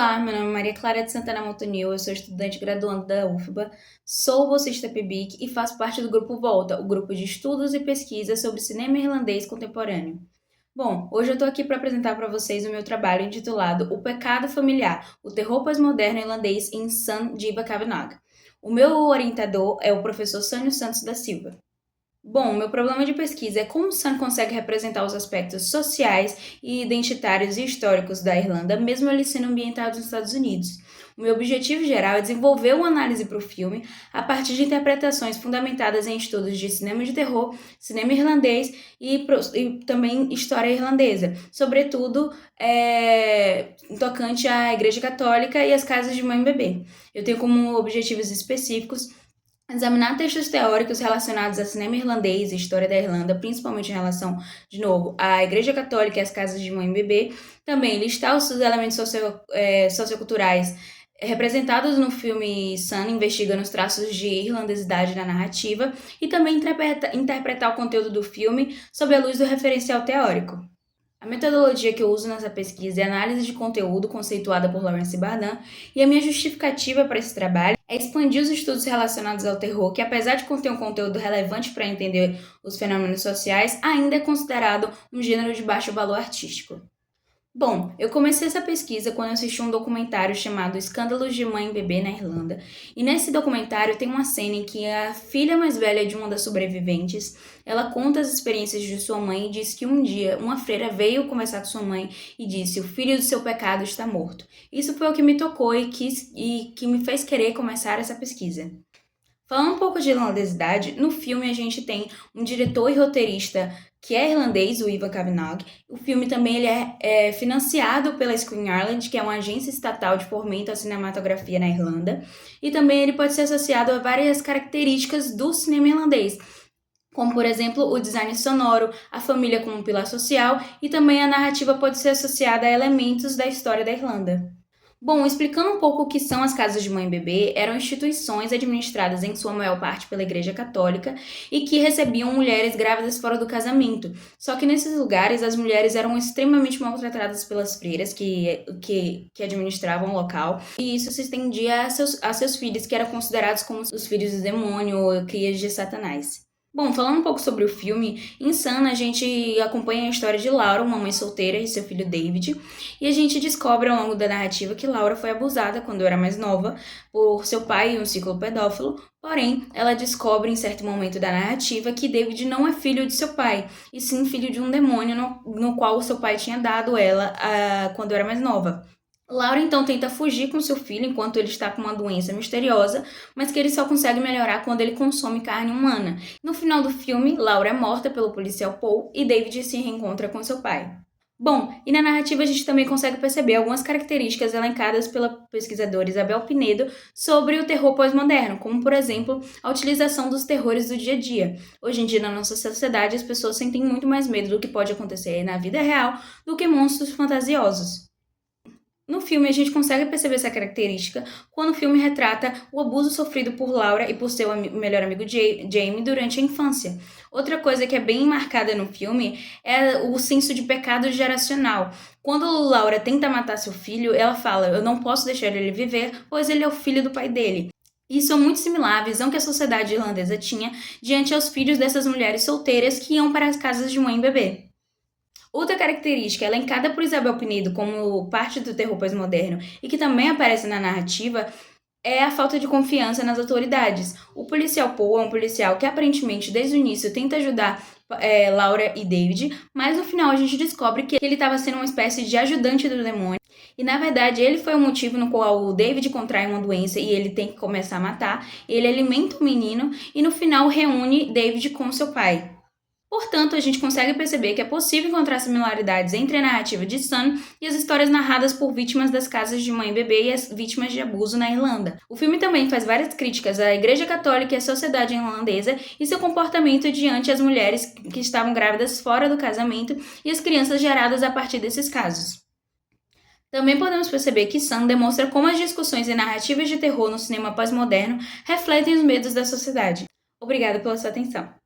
Olá, meu nome é Maria Clara de Santana Montanil, eu sou estudante graduanda da UFBA, sou bolsista PIBIC e faço parte do Grupo Volta, o grupo de estudos e pesquisas sobre cinema irlandês contemporâneo. Bom, hoje eu estou aqui para apresentar para vocês o meu trabalho intitulado O Pecado Familiar, o terror pós-moderno irlandês em St. Diva Cavanagh. O meu orientador é o professor Sânio Santos da Silva. Bom, meu problema de pesquisa é como o Sun consegue representar os aspectos sociais e identitários e históricos da Irlanda, mesmo ele sendo ambientado nos Estados Unidos. O meu objetivo geral é desenvolver uma análise para o filme a partir de interpretações fundamentadas em estudos de cinema de terror, cinema irlandês e também história irlandesa, sobretudo tocante à Igreja Católica e às casas de mãe e bebê. Eu tenho como objetivos específicos examinar textos teóricos relacionados a cinema irlandês e história da Irlanda, principalmente em relação, de novo, à Igreja Católica e às casas de mãe e bebê. Também listar os elementos socioculturais representados no filme Sun, investigando os traços de irlandesidade na narrativa, e também interpretar o conteúdo do filme sob a luz do referencial teórico. A metodologia que eu uso nessa pesquisa é análise de conteúdo, conceituada por Lawrence Bardan, e a minha justificativa para esse trabalho é expandir os estudos relacionados ao terror, que apesar de conter um conteúdo relevante para entender os fenômenos sociais, ainda é considerado um gênero de baixo valor artístico. Bom, eu comecei essa pesquisa quando eu assisti um documentário chamado Escândalos de Mãe e Bebê na Irlanda, e nesse documentário tem uma cena em que a filha mais velha de uma das sobreviventes, ela conta as experiências de sua mãe e diz que um dia uma freira veio conversar com sua mãe e disse: "O filho do seu pecado está morto". Isso foi o que me tocou e que me fez querer começar essa pesquisa. Falando um pouco de irlandesidade, no filme a gente tem um diretor e roteirista que é irlandês, o Ivan Kavanagh. O filme também ele é financiado pela Screen Ireland, que é uma agência estatal de fomento à cinematografia na Irlanda. E também ele pode ser associado a várias características do cinema irlandês, como, por exemplo, o design sonoro, a família como pilar social, e também a narrativa pode ser associada a elementos da história da Irlanda. Bom, explicando um pouco o que são as casas de mãe e bebê, eram instituições administradas em sua maior parte pela Igreja Católica e que recebiam mulheres grávidas fora do casamento. Só que nesses lugares as mulheres eram extremamente maltratadas pelas freiras que administravam o local, e isso se estendia a seus filhos, que eram considerados como os filhos do demônio ou crias de Satanás. Bom, falando um pouco sobre o filme, em Sun a gente acompanha a história de Laura, uma mãe solteira, e seu filho David, e a gente descobre ao longo da narrativa que Laura foi abusada quando era mais nova por seu pai em um ciclo pedófilo, porém ela descobre em certo momento da narrativa que David não é filho de seu pai, e sim filho de um demônio no qual o seu pai tinha dado ela quando era mais nova. Laura então tenta fugir com seu filho enquanto ele está com uma doença misteriosa, mas que ele só consegue melhorar quando ele consome carne humana. No final do filme, Laura é morta pelo policial Paul e David se reencontra com seu pai. Bom, e na narrativa a gente também consegue perceber algumas características elencadas pela pesquisadora Isabel Pinedo sobre o terror pós-moderno, como, por exemplo, a utilização dos terrores do dia a dia. Hoje em dia, na nossa sociedade, as pessoas sentem muito mais medo do que pode acontecer na vida real do que monstros fantasiosos. No filme, a gente consegue perceber essa característica quando o filme retrata o abuso sofrido por Laura e por seu melhor amigo Jamie durante a infância. Outra coisa que é bem marcada no filme é o senso de pecado geracional. Quando Laura tenta matar seu filho, ela fala: "Eu não posso deixar ele viver, pois ele é o filho do pai dele". Isso é muito similar à visão que a sociedade irlandesa tinha diante aos filhos dessas mulheres solteiras que iam para as casas de mãe e bebê. Outra característica elencada por Isabel Pinedo como parte do terror pós-moderno e que também aparece na narrativa é a falta de confiança nas autoridades. O policial Paul é um policial que aparentemente desde o início tenta ajudar Laura e David, mas no final a gente descobre que ele estava sendo uma espécie de ajudante do demônio, e na verdade ele foi o motivo no qual o David contrai uma doença e ele tem que começar a matar. Ele alimenta o menino e no final reúne David com seu pai. Portanto, a gente consegue perceber que é possível encontrar similaridades entre a narrativa de Sun e as histórias narradas por vítimas das casas de mãe e bebê e as vítimas de abuso na Irlanda. O filme também faz várias críticas à Igreja Católica e à sociedade irlandesa e seu comportamento diante as mulheres que estavam grávidas fora do casamento e as crianças geradas a partir desses casos. Também podemos perceber que Sun demonstra como as discussões e narrativas de terror no cinema pós-moderno refletem os medos da sociedade. Obrigada pela sua atenção.